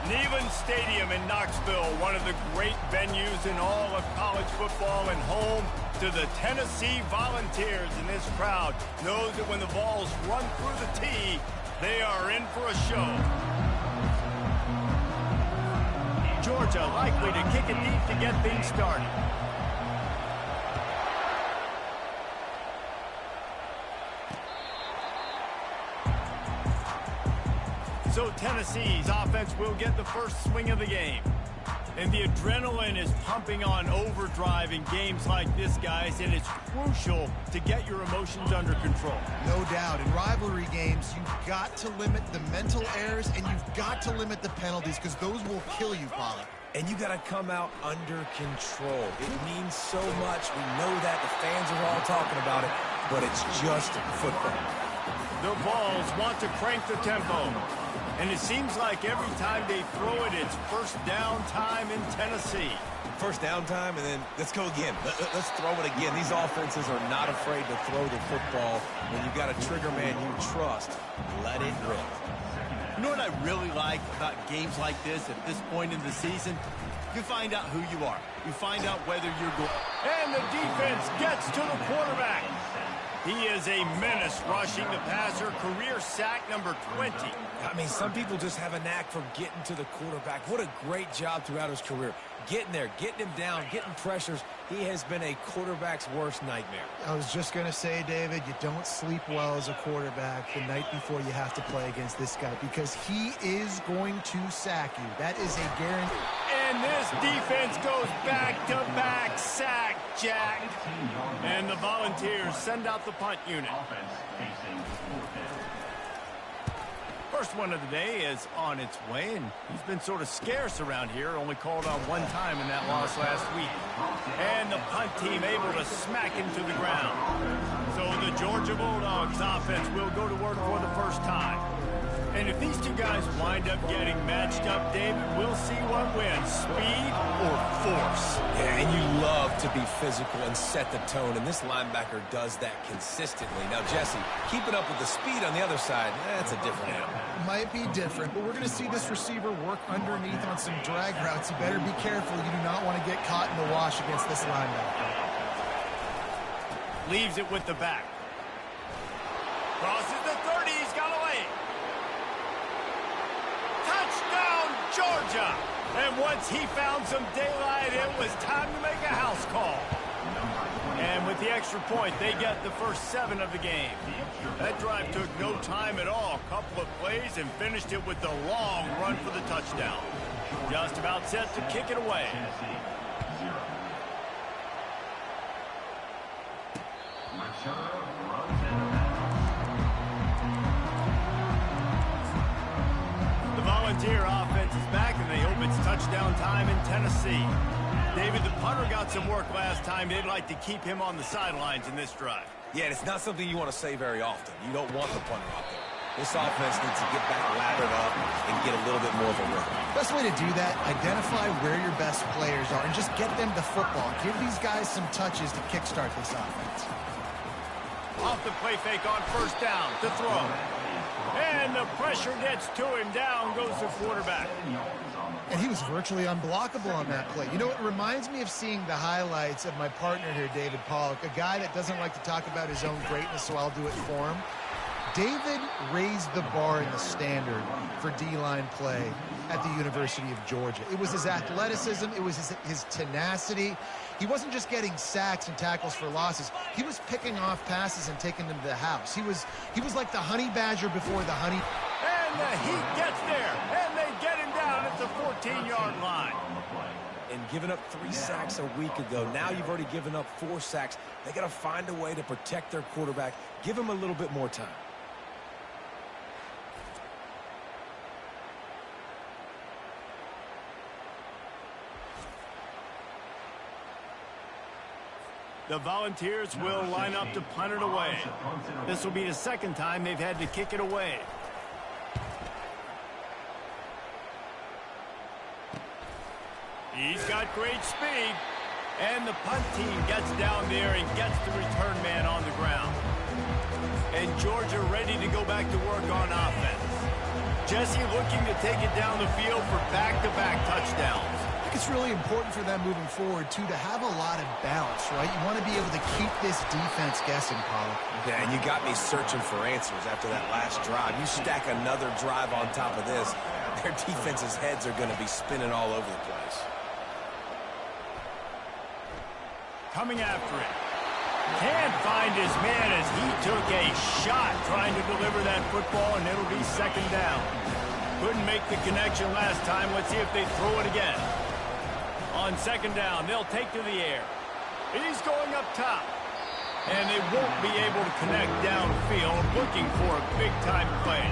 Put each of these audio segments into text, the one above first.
Neyland Stadium in Knoxville, one of the great venues in all of college football and home to the Tennessee Volunteers. And this crowd knows that when the balls run through the tee, they are in for a show. Georgia likely to kick it deep to get things started. So Tennessee's offense will get the first swing of the game. And the adrenaline is pumping on overdrive in games like this, guys, and it's crucial to get your emotions under control. No doubt. In rivalry games, you've got to limit the mental errors and you've got to limit the penalties because those will kill you, Pollard. And you got to come out under control. It means so much. We know that. The fans are all talking about it, but it's just football. The Vols want to crank the tempo. And it seems like every time they throw it, it's first down time in Tennessee. First down time, and then let's go again. Let's throw it again. These offenses are not afraid to throw the football. When you've got a trigger man you trust, let it rip. You know what I really like about games like this at this point in the season? You find out who you are. You find out whether you're good. And the defense gets to the quarterback. He is a menace rushing the passer, career sack number 20. I mean, some people just have a knack for getting to the quarterback. What a great job throughout his career. Getting there, getting him down, getting pressures. He has been a quarterback's worst nightmare. I was just going to say, David, you don't sleep well as a quarterback the night before you have to play against this guy because he is going to sack you. That is a guarantee. And this defense goes back-to-back sack, Jack. And the Volunteers send out the punt unit. First one of the day is on its way, and he's been sort of scarce around here, only called on one time in that loss last week. And the punt team able to smack him to the ground. So the Georgia Bulldogs offense will go to work for the first time. And if these two guys wind up getting matched up, David, we'll see what wins, speed or force. Yeah, and you love to be physical and set the tone, and this linebacker does that consistently. Now, Jesse, keeping up with the speed on the other side, that's a different animal. Might be different, but we're going to see this receiver work underneath on some drag routes. You better be careful. You do not want to get caught in the wash against this linebacker. Leaves it with the back. Crosses the 30. He's got away. Touchdown, Georgia! And once he found some daylight, it was time to make a house call. And with the extra point, they get the first 7 of the game. That drive took no time at all. A couple of plays and finished it with the long run for the touchdown. Just about set to kick it away. The Volunteer offense is back, and they hope it's touchdown time in Tennessee. David, the punter got some work last time. They'd like to keep him on the sidelines in this drive. Yeah, it's not something you want to say very often. You don't want the punter out there. This offense needs to get back lathered up and get a little bit more of a rhythm. Best way to do that, identify where your best players are and just get them the football. Give these guys some touches to kickstart this offense. Off the play fake on first down to throw. And the pressure gets to him. Down goes the quarterback. And he was virtually unblockable on that play. You know, it reminds me of seeing the highlights of my partner here, David Pollock, a guy that doesn't like to talk about his own greatness, so I'll do it for him. David raised the bar in the standard for D-line play at the University of Georgia. It was his athleticism. It was his tenacity. He wasn't just getting sacks and tackles for losses. He was picking off passes and taking them to the house. He was like the honey badger before the honey. And the Heat gets there, and they get him down at the 14-yard line. And giving up 3 sacks a week ago. Now you've already given up 4 sacks. They got to find a way to protect their quarterback. Give him a little bit more time. The Volunteers will line up to punt it away. This will be the second time they've had to kick it away. He's got great speed. And the punt team gets down there and gets the return man on the ground. And Georgia ready to go back to work on offense. Jesse looking to take it down the field for back-to-back touchdowns. I think it's really important for them moving forward, too, to have a lot of bounce, right? You want to be able to keep this defense guessing, Pollock. Yeah, and you got me searching for answers after that last drive. You stack another drive on top of this, their defense's heads are going to be spinning all over the place. Coming after it. Can't find his man as he took a shot trying to deliver that football, and it'll be second down. Couldn't make the connection last time. Let's see if they throw it again. On second down, they'll take to the air. He's going up top. And they won't be able to connect downfield, looking for a big-time play.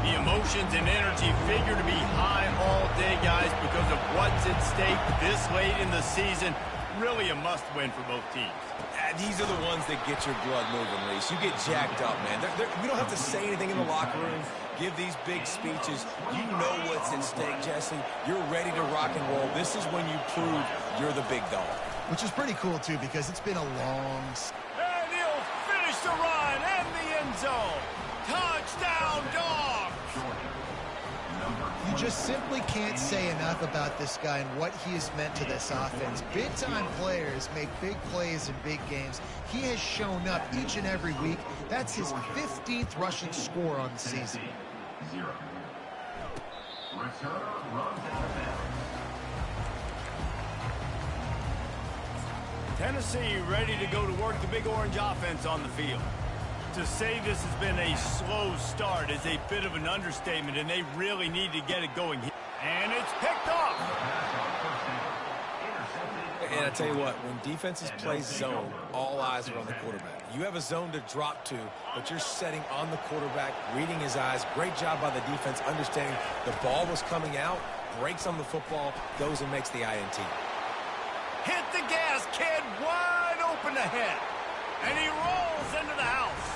The emotions and energy figure to be high all day, guys, because of what's at stake this late in the season. Really a must-win for both teams. These are the ones that get your blood moving, Reese. You get jacked up, man. We don't have to say anything in the locker room, give these big speeches. You know what's at stake, Jesse. You're ready to rock and roll. This is when you prove you're the big dog. Which is pretty cool, too, because it's been a long... And he'll finish the run and the end zone. Touchdown, Dogs! You just simply can't say enough about this guy and what he has meant to this offense. Big-time players make big plays in big games. He has shown up each and every week. That's his 15th rushing score on the season. Tennessee ready to go to work the Big Orange offense on the field. To say this has been a slow start is a bit of an understatement, and they really need to get it going. And it's picked off. And I tell you what, when defenses play zone, all eyes are on the quarterback. You have a zone to drop to, but you're setting on the quarterback, reading his eyes. Great job by the defense, understanding the ball was coming out, breaks on the football, goes and makes the INT. Hit the gas, kid, wide open ahead. And he rolls into the house.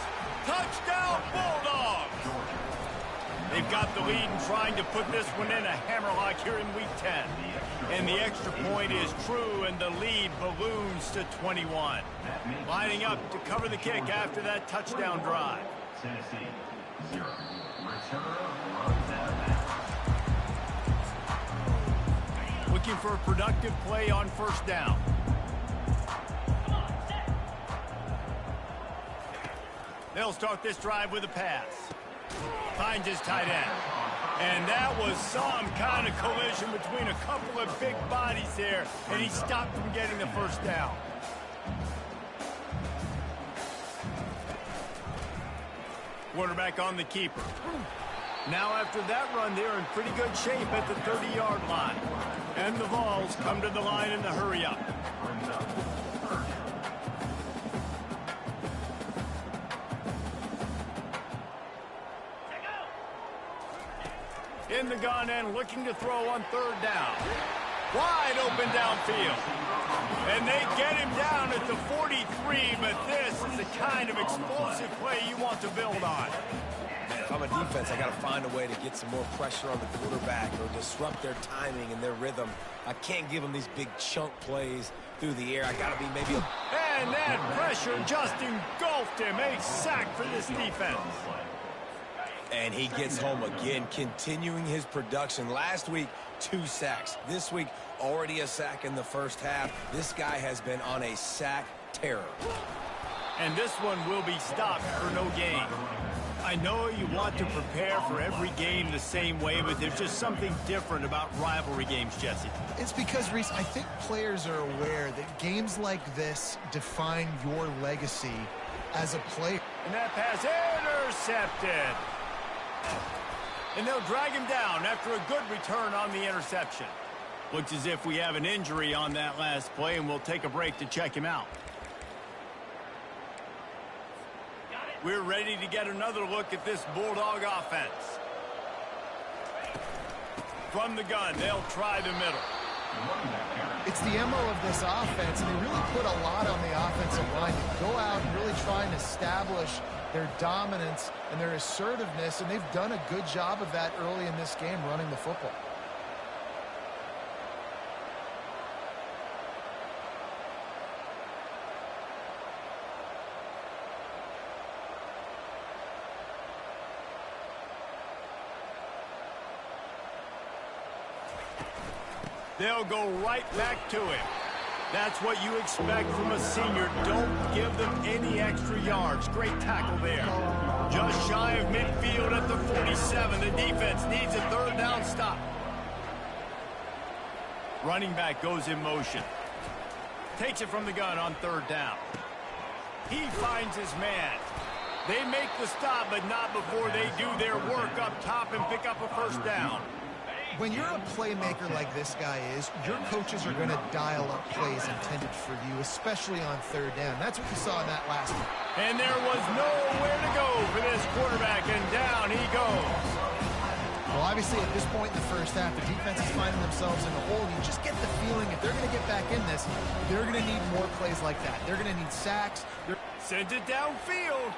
Touchdown, Bulldogs! They've got the lead and trying to put this one in a hammerlock here in Week 10. And the extra point is true, and the lead balloons to 21. Lining up to cover the kick after that touchdown drive. Looking for a productive play on first down. They'll start this drive with a pass. Finds his tight end. And that was some kind of collision between a couple of big bodies there, and he stopped from getting the first down. Quarterback on the keeper. Now after that run, they're in pretty good shape at the 30-yard line. And the Vols come to the line in the hurry-up. In the gun and looking to throw on third down. Wide open downfield. And they get him down at the 43, but this is the kind of explosive play you want to build on. If I'm a defense, I got to find a way to get some more pressure on the quarterback or disrupt their timing and their rhythm. I can't give them these big chunk plays through the air. I got to be maybe a... And that pressure just engulfed him. A sack for this defense. And he gets home again, continuing his production. Last week, 2 sacks. This week, already a sack in the first half. This guy has been on a sack terror. And this one will be stopped for no gain. I know you want to prepare for every game the same way, but there's just something different about rivalry games, Jesse. It's because, Reese, I think players are aware that games like this define your legacy as a player. And that pass intercepted. And they'll drag him down after a good return on the interception. Looks as if we have an injury on that last play, and we'll take a break to check him out. We're ready to get another look at this Bulldog offense. From the gun, they'll try the middle. It's the MO of this offense, and they really put a lot on the offensive line to go out and really try and establish their dominance and their assertiveness, and they've done a good job of that early in this game running the football. They'll go right back to him. That's what you expect from a senior. Don't give them any extra yards. Great tackle there. Just shy of midfield at the 47. The defense needs a third down stop. Running back goes in motion. Takes it from the gun on third down. He finds his man. They make the stop, but not before they do their work up top and pick up a first down. When you're a playmaker like this guy is, your coaches are going to dial up plays intended for you, especially on third down. That's what you saw in that last one. And there was nowhere to go for this quarterback, and down he goes. Well, obviously, at this point in the first half, the defense is finding themselves in the hole. You just get the feeling if they're going to get back in this, they're going to need more plays like that. They're going to need sacks. Sends it downfield.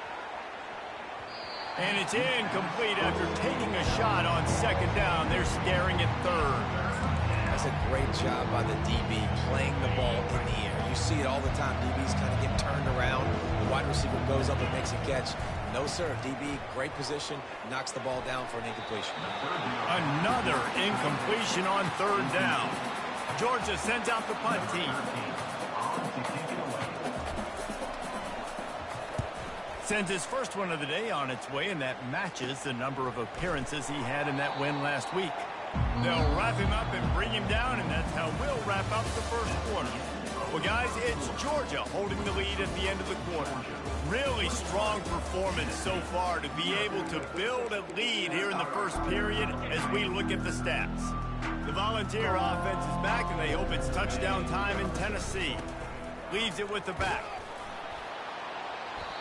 And it's incomplete after taking a shot on second down. They're staring at third. That's a great job by the DB playing the ball in the air. You see it all the time. DBs kind of get turned around. The wide receiver goes up and makes a catch. No, sir. DB, great position, knocks the ball down for an incompletion. Another incompletion on third down. Georgia sends out the punt team. Sends his first one of the day on its way, and that matches the number of appearances he had in that win last week. They'll wrap him up and bring him down, and that's how we'll wrap up the first quarter. Well, guys, it's Georgia holding the lead at the end of the quarter. Really strong performance so far to be able to build a lead here in the first period as we look at the stats. The Volunteer offense is back, and they hope it's touchdown time in Tennessee. Leaves it with the back.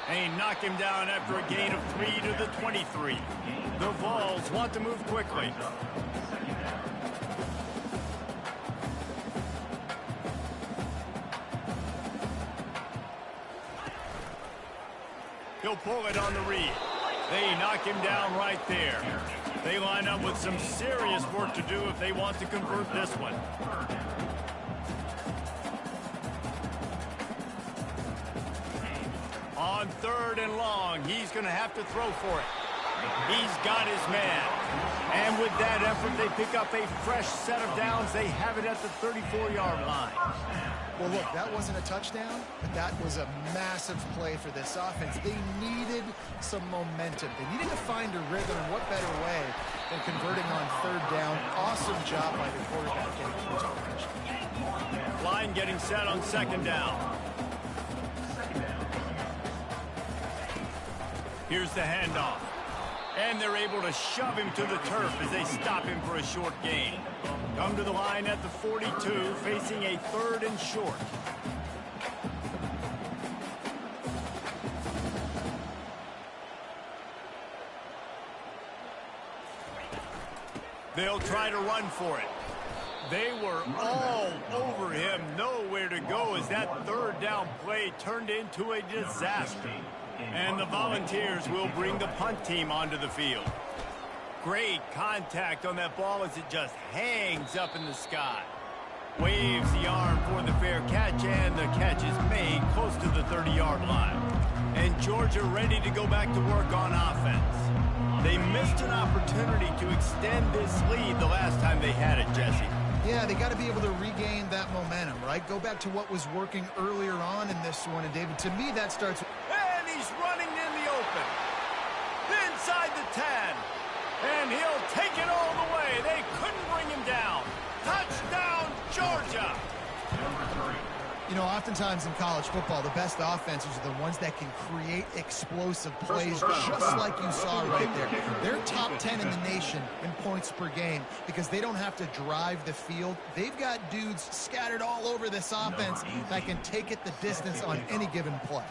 And he knocked him down after a gain of 3 to the 23. The Vols want to move quickly. He'll pull it on the read. They knock him down right there. They line up with some serious work to do if they want to convert this one. On third and long, he's going to have to throw for it. He's got his man. And with that effort, they pick up a fresh set of downs. They have it at the 34-yard line. Well, look, that wasn't a touchdown, but that was a massive play for this offense. They needed some momentum. They needed to find a rhythm. What better way than converting on third down? Awesome job by the quarterback getting to his position. Line getting set on second down. Here's the handoff. And they're able to shove him to the turf as they stop him for a short gain. Come to the line at the 42, facing a third and short. They'll try to run for it. They were all over him. Nowhere to go as that third down play turned into a disaster. And the Volunteers will bring the punt team onto the field. Great contact on that ball as it just hangs up in the sky. Waves the arm for the fair catch, and the catch is made close to the 30-yard line. And Georgia ready to go back to work on offense. They missed an opportunity to extend this lead the last time they had it, Jesse. Yeah, they got to be able to regain that momentum, right? Go back to what was working earlier on in this one. And, David, to me, that starts... And he's running in the open. Inside the 10. And he'll take it all the way. They couldn't bring him down. Touchdown, Georgia. You know, oftentimes in college football, the best offenses are the ones that can create explosive plays, just like you saw right there. They're top 10 in the nation in points per game because they don't have to drive the field. They've got dudes scattered all over this offense that can take it the distance on any given play.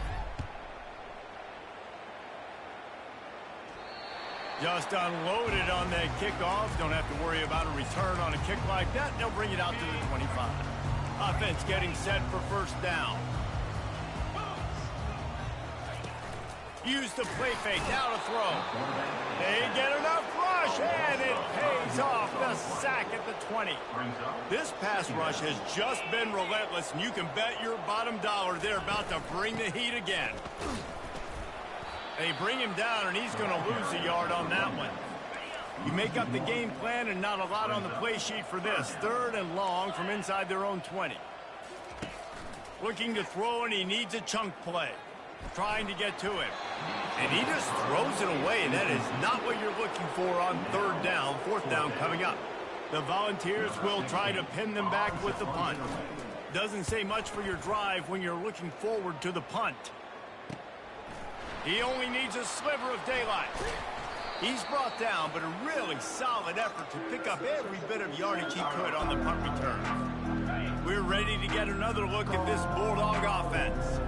Just unloaded on that kickoff. Don't have to worry about a return on a kick like that. They'll bring it out to the 25. Offense getting set for first down. Use the play fake. Now to throw. They get enough rush, and it pays off. The sack at the 20. This pass rush has just been relentless, and you can bet your bottom dollar they're about to bring the heat again. They bring him down, and he's going to lose a yard on that one. You make up the game plan and not a lot on the play sheet for this. 3rd and long from inside their own 20. Looking to throw, and he needs a chunk play. Trying to get to him. And he just throws it away. That is not what you're looking for on 3rd down. 4th down coming up. The Volunteers will try to pin them back with the punt. Doesn't say much for your drive when you're looking forward to the punt. He only needs a sliver of daylight. He's brought down, but a really solid effort to pick up every bit of yardage he could on the punt return. We're ready to get another look at this Bulldog offense.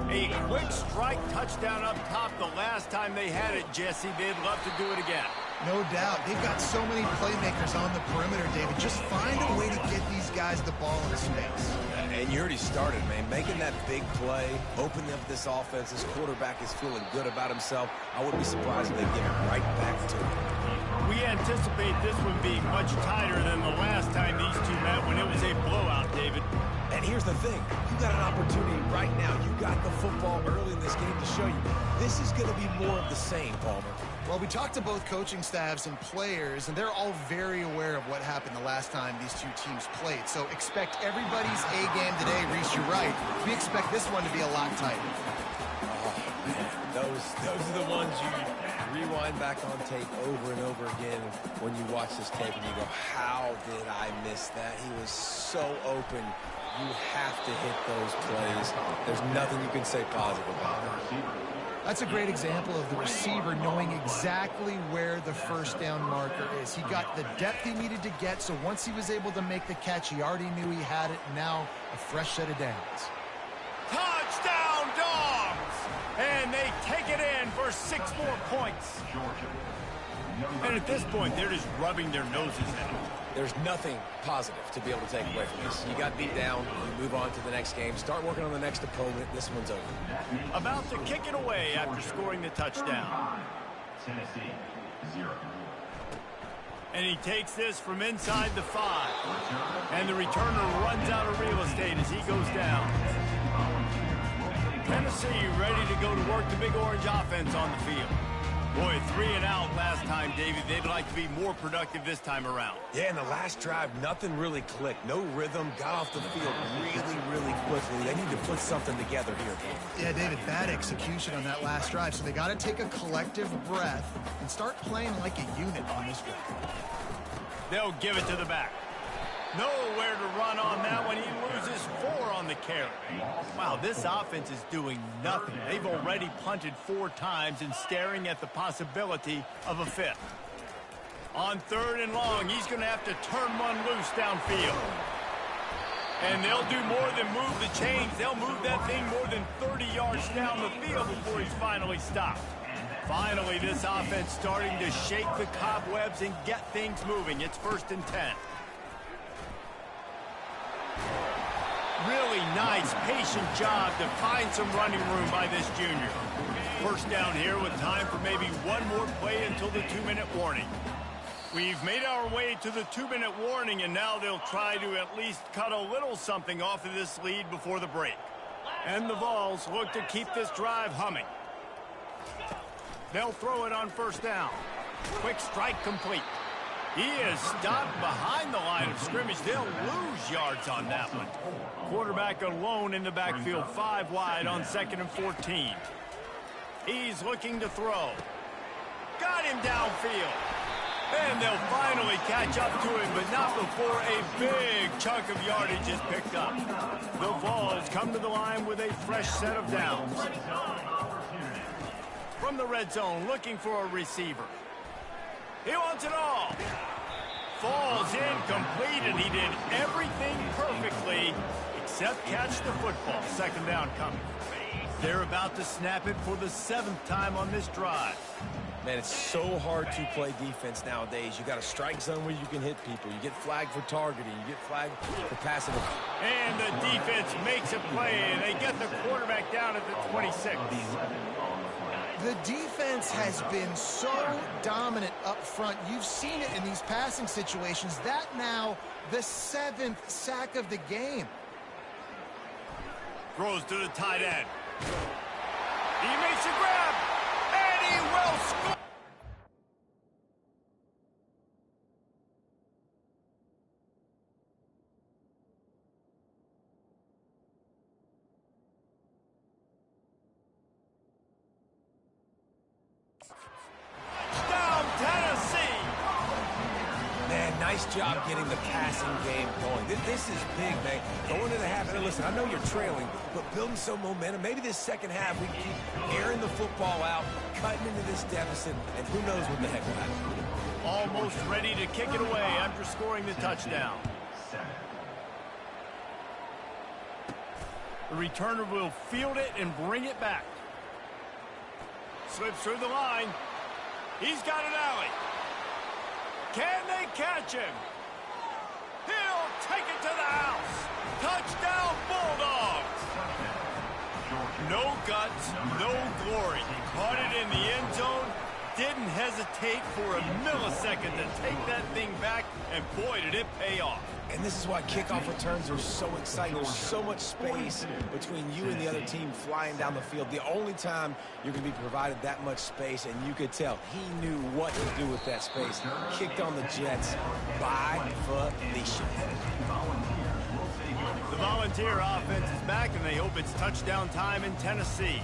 A quick strike touchdown up top the last time they had it, Jesse. They'd love to do it again. No doubt. They've got so many playmakers on the perimeter, David. Just find a way to get these guys the ball in space. And you already started, man. Making that big play, opening up this offense. This quarterback is feeling good about himself. I wouldn't be surprised if they give it right back to him. We anticipate this one being much tighter than the last time these two met when it was a blowout, David. And here's the thing. You got an opportunity right now. You got the football early in this game to show you. This is going to be more of the same, Palmer. Well, we talked to both coaching staffs and players, and they're all very aware of what happened the last time these two teams played. So expect everybody's A game today. Reese, you're right. We expect this one to be a lot tighter. Oh, man. Those are the ones you rewind back on tape over and over again when you watch this tape and you go, how did I miss that? He was so open. You have to hit those plays. There's nothing you can say positive about that. That's a great example of the receiver knowing exactly where the first down marker is. He got the depth he needed to get, so once he was able to make the catch, he already knew he had it. Now a fresh set of downs. Touchdown, Dogs! And they take it in for 6 more points. And at this point, they're just rubbing their noses in it. There's nothing positive to be able to take away from this. You got beat down, you move on to the next game, start working on the next opponent. This one's over. About to kick it away after scoring the touchdown. Tennessee, 0. And he takes this from inside the 5. And the returner runs out of real estate as he goes down. Tennessee ready to go to work the Big Orange offense on the field. Boy, 3 and out last time, David. They'd like to be more productive this time around. Yeah, in the last drive, nothing really clicked. No rhythm, got off the field really quickly. They need to put something together here. Yeah, David, bad execution on that last drive, so they got to take a collective breath and start playing like a unit on this drive. They'll give it to the back. Nowhere to run on that one. He loses 4 on the carry. Wow, this offense is doing nothing. They've already punted 4 times and staring at the possibility of a 5th. On 3rd and long, he's going to have to turn one loose downfield. And they'll do more than move the chains. They'll move that thing more than 30 yards down the field before he's finally stopped. Finally, this offense starting to shake the cobwebs and get things moving. It's 1st and 10. Really nice, patient job to find some running room by this junior. First down here with time for maybe one more play until the 2-minute warning. We've made our way to the 2-minute warning, and now they'll try to at least cut a little something off of this lead before the break. And the Vols look to keep this drive humming. They'll throw it on 1st down. Quick strike complete. He is stopped behind the line of scrimmage. They'll lose yards on that one. Quarterback alone in the backfield, 5 wide on 2nd and 14. He's looking to throw. Got him downfield. And they'll finally catch up to him, but not before a big chunk of yardage is picked up. The Vols come to the line with a fresh set of downs. From the red zone, looking for a receiver. He wants it all. Falls incomplete, and he did everything perfectly except catch the football. 2nd down coming. They're about to snap it for the 7th time on this drive. Man, it's so hard to play defense nowadays. You got a strike zone where you can hit people. You get flagged for targeting. You get flagged for passing. And the defense makes a play, and they get the quarterback down at the 26. The defense has been so dominant up front. You've seen it in these passing situations. That now the 7th sack of the game. Throws to the tight end. He makes a grab, and he will score. nice job getting the passing game going. This is big, man. Going to the half, and listen, I know you're trailing, but building some momentum. Maybe this second half we can keep airing the football out, cutting into this deficit, and who knows what the heck will happen. Almost ready to kick it away after scoring the touchdown. The returner will field it and bring it back. Slips through the line. He's got an alley. Can they catch him? He'll take it to the house. Touchdown, Bulldogs. No guts, no glory. Caught it in the end zone. Didn't hesitate for a millisecond to take that thing back, and boy, did it pay off. And this is why kickoff returns are so exciting. There's so much space between you and the other team flying down the field. The only time you're going to be provided that much space, and you could tell he knew what to do with that space. Kicked on the Jets by Felicia. The Volunteer offense is back, and they hope it's touchdown time in Tennessee.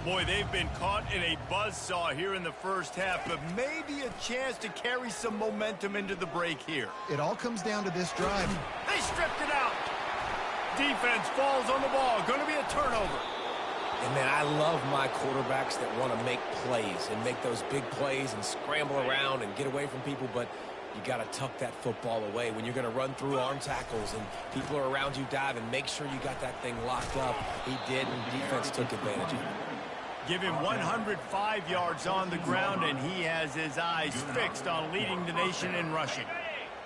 Boy, they've been caught in a buzzsaw here in the first half, but maybe a chance to carry some momentum into the break here. It all comes down to this drive. They stripped it out. Defense falls on the ball. Going to be a turnover. And, man, I love my quarterbacks that want to make plays and make those big plays and scramble around and get away from people, but you got to tuck that football away. When you're going to run through arm tackles and people are around you diving, make sure you got that thing locked up. He did, and defense took advantage of it. Give him 105 yards on the ground, and he has his eyes fixed on leading the nation in rushing.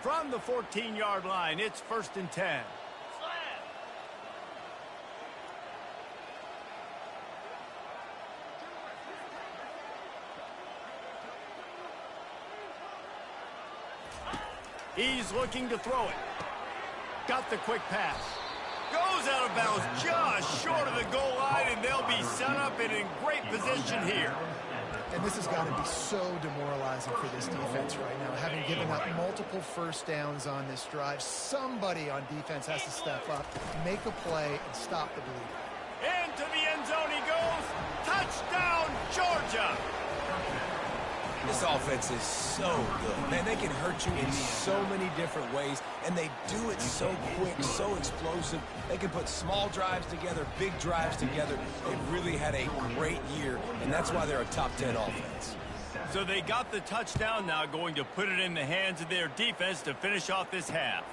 From the 14-yard line, it's 1st and 10. He's looking to throw it. Got the quick pass. Goes out of bounds just short of the goal line, and they'll be set up and in great position here. And this has got to be so demoralizing for this defense right now. Having given up multiple first downs on this drive, somebody on defense has to step up, make a play, and stop the bleed. Into the end zone he goes. Touchdown, Georgia. This offense is so good. Man, they can hurt you in so many different ways, and they do it so quick, so explosive. They can put small drives together, big drives together. They've really had a great year, and that's why they're a top 10 offense. So they got the touchdown, now going to put it in the hands of their defense to finish off this half.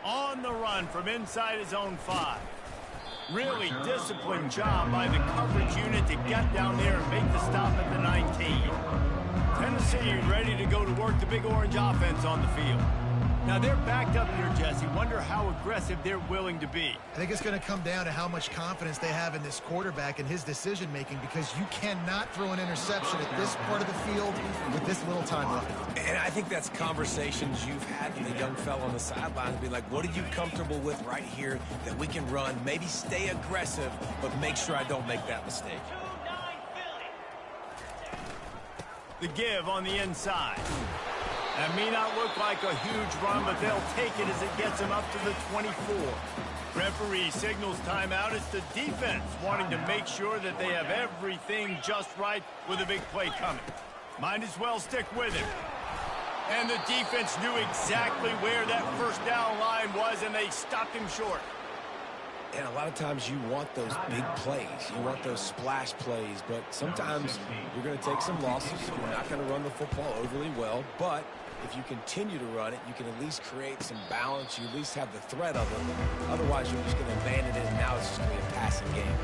On the run from inside his own 5. Really disciplined job by the coverage unit to get down there and make the stop at the 19. Tennessee ready to go to work the Big Orange offense on the field. Now they're backed up here, Jesse. Wonder how aggressive they're willing to be. I think it's going to come down to how much confidence they have in this quarterback and his decision-making, because you cannot throw an interception at this part of the field with this little time left. And I think that's conversations you've had with a young fellow on the sideline, be like, what are you comfortable with right here that we can run? Maybe stay aggressive, but make sure I don't make that mistake. The give on the inside. That may not look like a huge run, but they'll take it as it gets them up to the 24. Referee signals timeout. It's the defense wanting to make sure that they have everything just right with a big play coming. Might as well stick with him. And the defense knew exactly where that first down line was, and they stopped him short. And a lot of times you want those big plays. You want those splash plays, but sometimes you're going to take some losses. You're not going to run the football overly well, but if you continue to run it, you can at least create some balance. You at least have the threat of it. Otherwise, you're just going to abandon it, and now it's just going to be a passing game.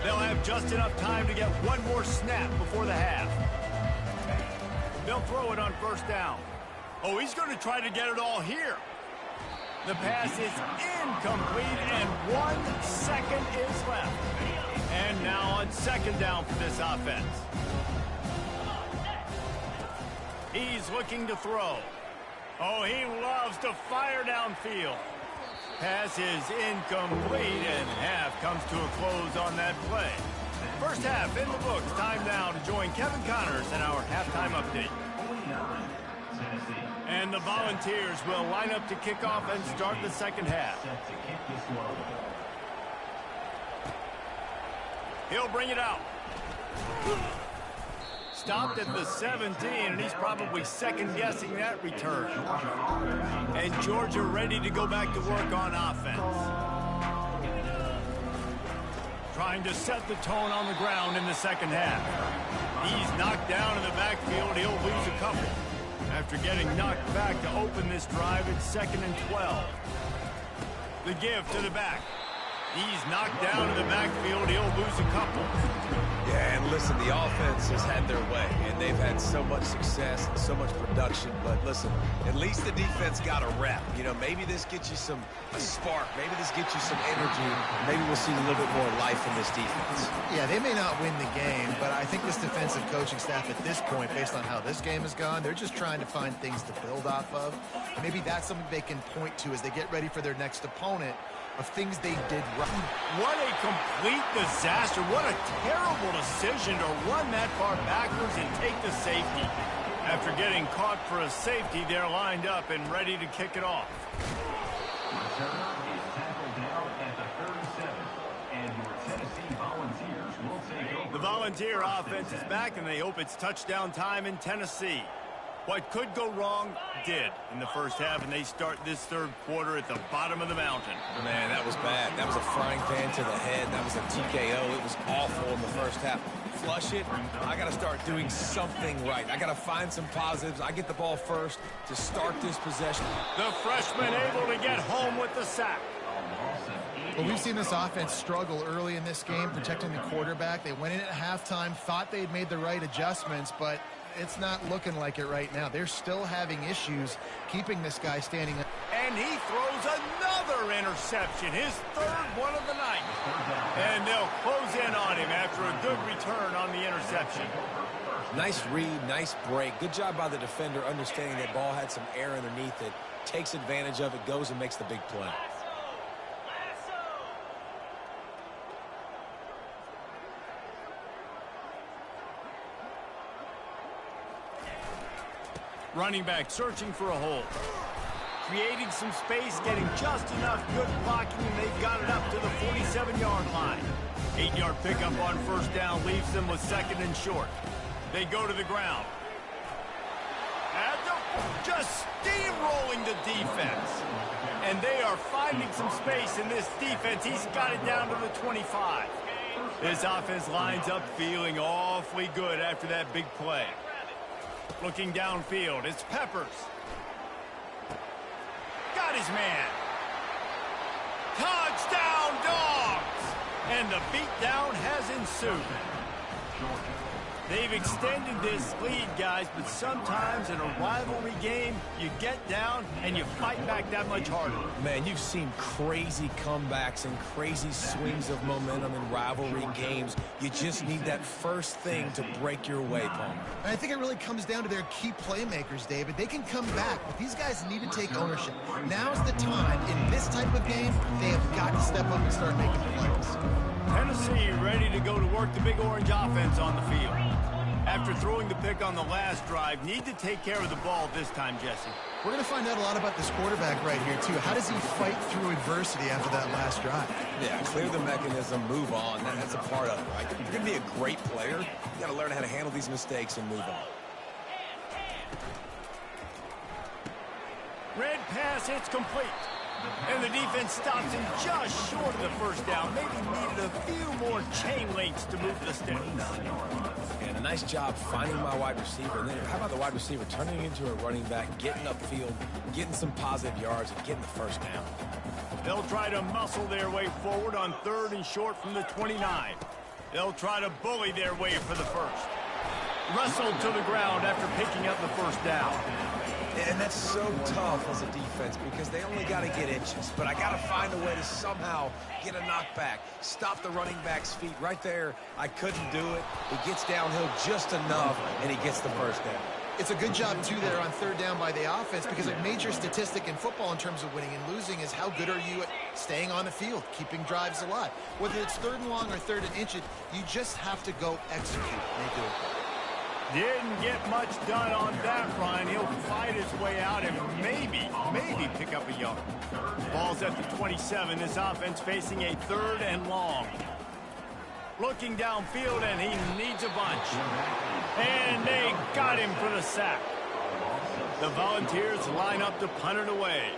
They'll have just enough time to get one more snap before the half. They'll throw it on 1st down. Oh, he's going to try to get it all here. The pass is incomplete, and 1 second is left. And now on 2nd down for this offense. He's looking to throw. Oh, he loves to fire downfield. Pass is incomplete, and half comes to a close on that play. First half in the books. Time now to join Kevin Connors in our halftime update. And the Volunteers will line up to kick off and start the 2nd half. stopped at the 17, and he's probably second-guessing that return. And Georgia ready to go back to work on offense. Trying to set the tone on the ground in the second half. He's knocked down in the backfield. He'll lose a couple. After getting knocked back to open this drive, it's 2nd and 12. The give to the back. He's knocked down in the backfield. He'll lose a couple. Yeah, and listen, the offense has had their way, and they've had so much success and so much production. But listen, at least the defense got a rep. You know, maybe this gets you a spark. Maybe this gets you some energy. Maybe we'll see a little bit more life in this defense. Yeah, they may not win the game, but I think this defensive coaching staff at this point, based on how this game has gone, they're just trying to find things to build off of. Maybe that's something they can point to as they get ready for their next opponent, of things they did right. What a complete disaster. What a terrible decision to run that far backwards and take the safety. After getting caught for a safety, they're lined up and ready to kick it off. Returner is tackled down at the 37, and your Tennessee Volunteers will take over. The Volunteer offense is back, and they hope it's touchdown time in Tennessee. What could go wrong did in the first half, and they start this third quarter at the bottom of the mountain. Man, that was bad. That was a frying pan to the head. That was a TKO. It was awful in the first half. Flush it. I got to start doing something right. I got to find some positives. I get the ball first to start this possession. The freshman able to get home with the sack. Well, we've seen this offense struggle early in this game, protecting the quarterback. They went in at halftime, thought they'd made the right adjustments, but it's not looking like it right now. They're still having issues keeping this guy standing up. And he throws another interception, his third one of the night. And they'll close in on him after a good return on the interception. Nice read, nice break. Good job by the defender understanding that ball had some air underneath it, takes advantage of it, goes and makes the big play. Running back searching for a hole. Creating some space, getting just enough good blocking, and they've got it up to the 47-yard line. 8-yard pickup on first down leaves them with 2nd and short. They go to the ground. Just steamrolling the defense. And they are finding some space in this defense. He's got it down to the 25. This offense lines up feeling awfully good after that big play. Looking downfield, it's Peppers. Got his man. Touchdown, Dogs! And the beatdown has ensued. They've extended this lead, guys, but sometimes in a rivalry game, you get down and you fight back that much harder. Man, you've seen crazy comebacks and crazy swings of momentum in rivalry games. You just need that first thing to break your way, Palmer. And I think it really comes down to their key playmakers, David. They can come back, but these guys need to take ownership. Now's the time. In this type of game, they have got to step up and start making plays. Tennessee ready to go to work the Big Orange offense on the field. After throwing the pick on the last drive, need to take care of the ball this time, Jesse. We're going to find out a lot about this quarterback right here, too. How does he fight through adversity after that last drive? Yeah, clear the mechanism, move on. That's a part of it, right? If you're going to be a great player, you got to learn how to handle these mistakes and move on. Red pass, it's complete. And the defense stops him just short of the first down. Maybe needed a few more chain links to move the sticks. And a nice job finding my wide receiver. And then how about the wide receiver turning into a running back, getting upfield, getting some positive yards, and getting the first down. They'll try to muscle their way forward on 3rd and short from the 29. They'll try to bully their way for the first. Wrestled to the ground after picking up the first down. And that's so tough as a defense because they only got to get inches. But I got to find a way to somehow get a knockback, stop the running back's feet right there. I couldn't do it. He gets downhill just enough, and he gets the first down. It's a good job, too, there on 3rd down by the offense because a major statistic in football in terms of winning and losing is how good are you at staying on the field, keeping drives alive. Whether it's 3rd and long or 3rd and inches, you just have to go execute. And they do it. Didn't get much done on that run. He'll fight his way out and maybe pick up a yard. Ball's at the 27. This offense facing a 3rd and long. Looking downfield, and he needs a bunch. And they got him for the sack. The Volunteers line up to punt it away.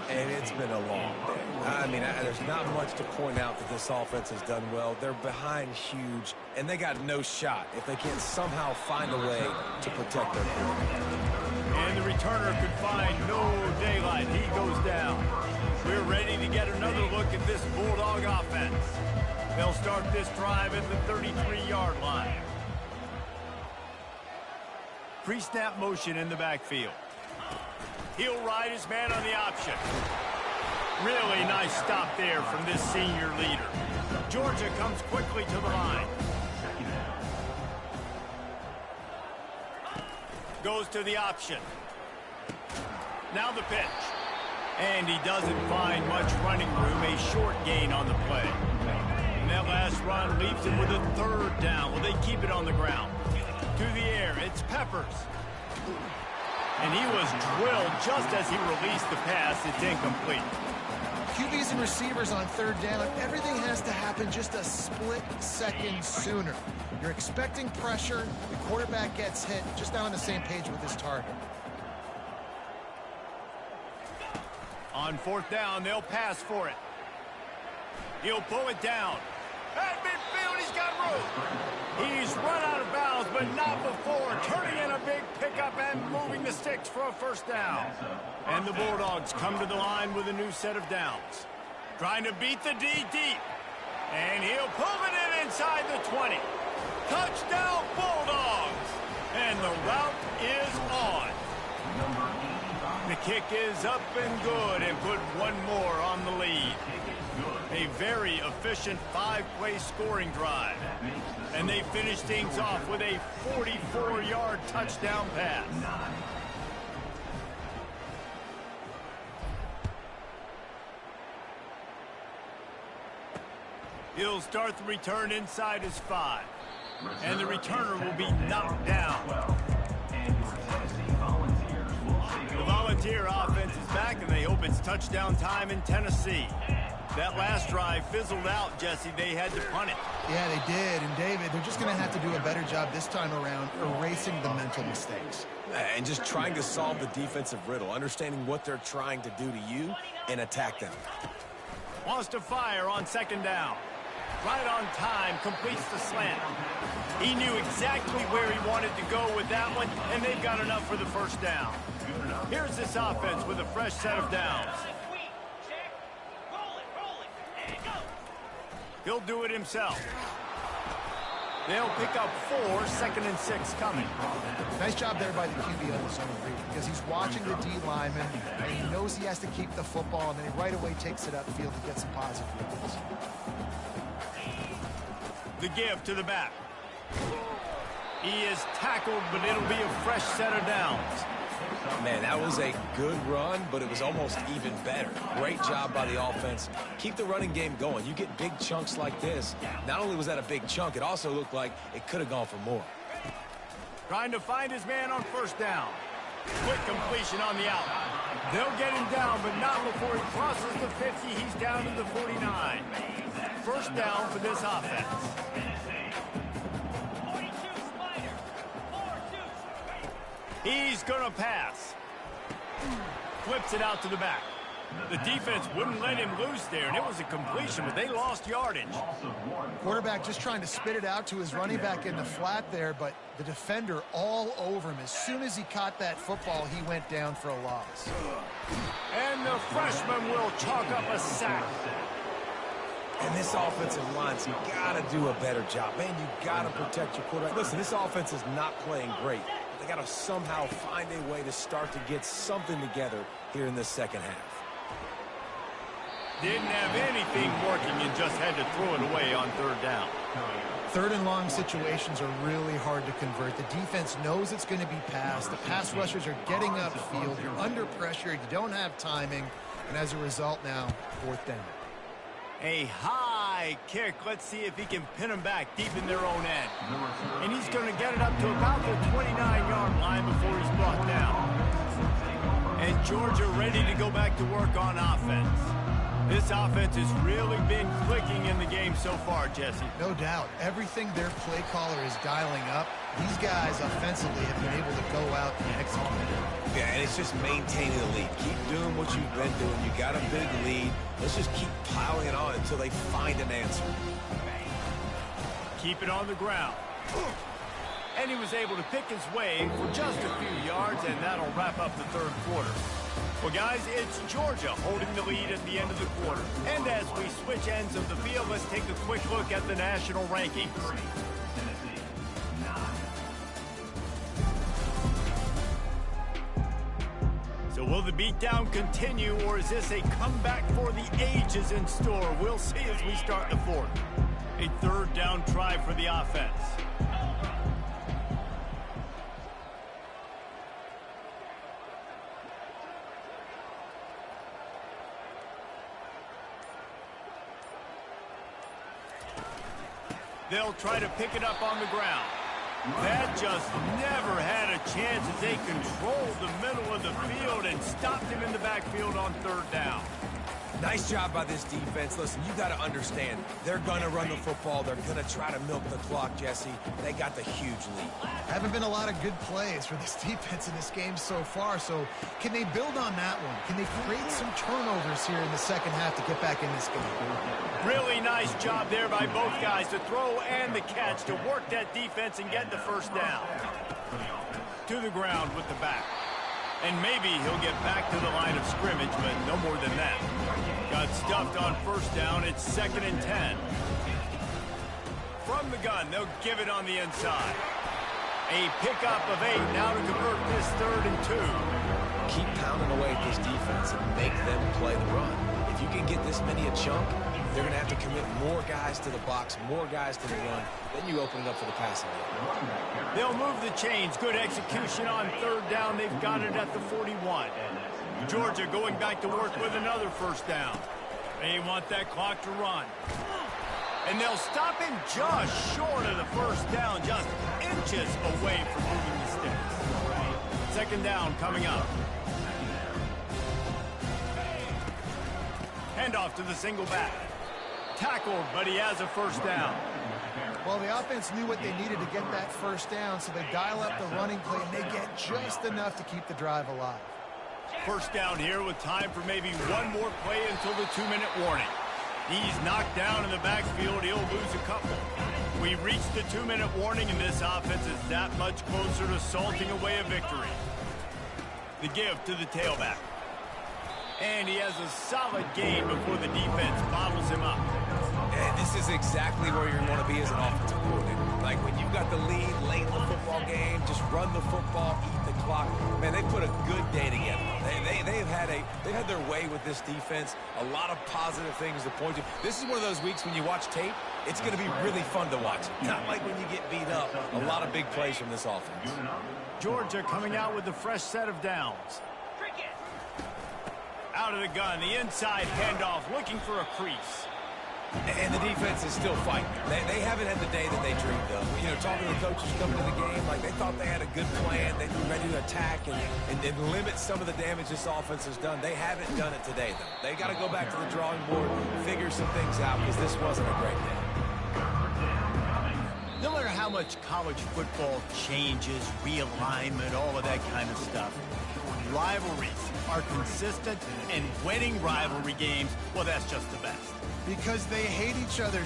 And it's been a long day. I mean, there's not much to point out that this offense has done well. They're behind huge, and they got no shot if they can't somehow find a way to protect their quarterback. And the returner could find no daylight. He goes down. We're ready to get another look at this Bulldog offense. They'll start this drive at the 33-yard line. Pre-snap motion in the backfield. He'll ride his man on the option. Really nice stop there from this senior leader. Georgia comes quickly to the line. Goes to the option. Now the pitch. And he doesn't find much running room. A short gain on the play. And that last run leaves him with a third down. Well, they keep it on the ground. To the air, it's Peppers. And he was drilled just as he released the pass. It's incomplete. QBs and receivers on third down, everything has to happen just a split second sooner. You're expecting pressure, the quarterback gets hit, just not on the same page with his target. On fourth down, they'll pass for it. He'll pull it down. At midfield, he's got room. He's run out of bounds, but not before turning in a big pickup and moving the sticks for a first down. And the Bulldogs come to the line with a new set of downs. Trying to beat the D deep. And he'll pull it in inside the 20. Touchdown, Bulldogs! And the route is on. The kick is up and good and put one more on the lead. A very efficient 5-play scoring drive. And they finish things off with a 44-yard touchdown pass. He'll start the return inside his 5. And the returner will be knocked down. The Volunteer offense is back, and they hope it's touchdown time in Tennessee. That last drive fizzled out, Jesse. They had to punt it. Yeah, they did. And, David, they're just going to have to do a better job this time around erasing the mental mistakes. And just trying to solve the defensive riddle, understanding what they're trying to do to you and attack them. Wants to fire on second down. Right on time, completes the slant. He knew exactly where he wanted to go with that one, and they've got enough for the first down. Here's this offense with a fresh set of downs. He'll do it himself. They'll pick up 4, 2nd and 6 coming. Nice job there by the QB on the zone read, because he's watching the D lineman, and he knows he has to keep the football, and then he right away takes it upfield to get some positive yards. The give to the back. He is tackled, but it'll be a fresh set of downs. Man, that was a good run, but it was almost even better. Great job by the offense. Keep the running game going. You get big chunks like this. Not only was that a big chunk, it also looked like it could have gone for more. Trying to find his man on first down. Quick completion on the out. They'll get him down, but not before he crosses the 50. He's down to the 49. First down for this offense. He's going to pass. Flips it out to the back. The defense wouldn't let him loose there, and it was a completion, but they lost yardage. Quarterback just trying to spit it out to his running back in the flat there, but the defender all over him. As soon as he caught that football, he went down for a loss. And the freshman will chalk up a sack. And this offensive line's got to do a better job. Man, you got to protect your quarterback. Listen, this offense is not playing great. They got to somehow find a way to start to get something together here in the second half. Didn't have anything working and just had to throw it away on third down. Third and long situations are really hard to convert. The defense knows it's going to be passed. The pass rushers are getting upfield. You're under pressure. You don't have timing. And as a result now, fourth down. A high kick. Let's see if he can pin them back deep in their own end. And he's going to get it up to about the 29-yard line before he's brought down. And Georgia ready to go back to work on offense. This offense has really been clicking in the game so far, Jesse. No doubt. Everything their play caller is dialing up, these guys offensively have been able to go out and execute it. Yeah, and it's just maintaining the lead. Keep doing what you've been doing. You got a big lead. Let's just keep piling it on until they find an answer. Keep it on the ground. And he was able to pick his way for just a few yards, and that'll wrap up the third quarter. Well, guys, it's Georgia holding the lead at the end of the quarter. And as we switch ends of the field, let's take a quick look at the national rankings. So will the beatdown continue, or is this a comeback for the ages in store? We'll see as we start the fourth. A third down try for the offense. They'll try to pick it up on the ground. That just never had a chance as they controlled the middle of the field and stopped him in the backfield on third down. Nice job by this defense. Listen, you got to understand, they're going to run the football. They're going to try to milk the clock, Jesse. They got the huge lead. Haven't been a lot of good plays for this defense in this game so far, so can they build on that one? Can they create some turnovers here in the second half to get back in this game? Really nice job there by both guys to throw and the catch to work that defense and get the first down. To the ground with the back. And maybe he'll get back to the line of scrimmage, but no more than that. Got stuffed on first down. It's 2nd and 10. From the gun, they'll give it on the inside. A pickup of 8 now to convert this 3rd and 2. Keep pounding away at this defense and make them play the run. If you can get this many a chunk, they're going to have to commit more guys to the box, more guys to the run. Then you open it up for the passing game. They'll move the chains. Good execution on third down. They've got it at the 41. Georgia going back to work with another first down. They want that clock to run. And they'll stop him just short of the first down, just inches away from moving the sticks. 2nd down coming up. Handoff to the single back. Tackled, but he has a first down. Well, the offense knew what they needed to get that first down, so they dial up the running play, and they get just enough to keep the drive alive. First down here with time for maybe one more play until the 2-minute warning. He's knocked down in the backfield. He'll lose a couple. We reached the 2-minute warning, and this offense is that much closer to salting away a victory. The give to the tailback. And he has a solid gain before the defense bottles him up. And this is exactly where you're going to be as an offensive coordinator. Like when you've got the lead late in the football game, just run the football, eat the clock. Man, they put a good day together. They've had their way with this defense. A lot of positive things to point to. This is one of those weeks when you watch tape, it's going to be really fun to watch. Not like when you get beat up. A lot of big plays from this offense. Georgia coming out with a fresh set of downs. Out of the gun, the inside handoff, looking for a crease. And the defense is still fighting. They haven't had the day that they dreamed of. You know, talking to the coaches coming to the game, like they thought they had a good plan. They were ready to attack and limit some of the damage this offense has done. They haven't done it today, though. They got to go back to the drawing board, figure some things out, because this wasn't a great day. No matter how much college football changes, realignment, all of that kind of stuff, rivalries are consistent, and winning rivalry games, well, that's just the best. Because they hate each other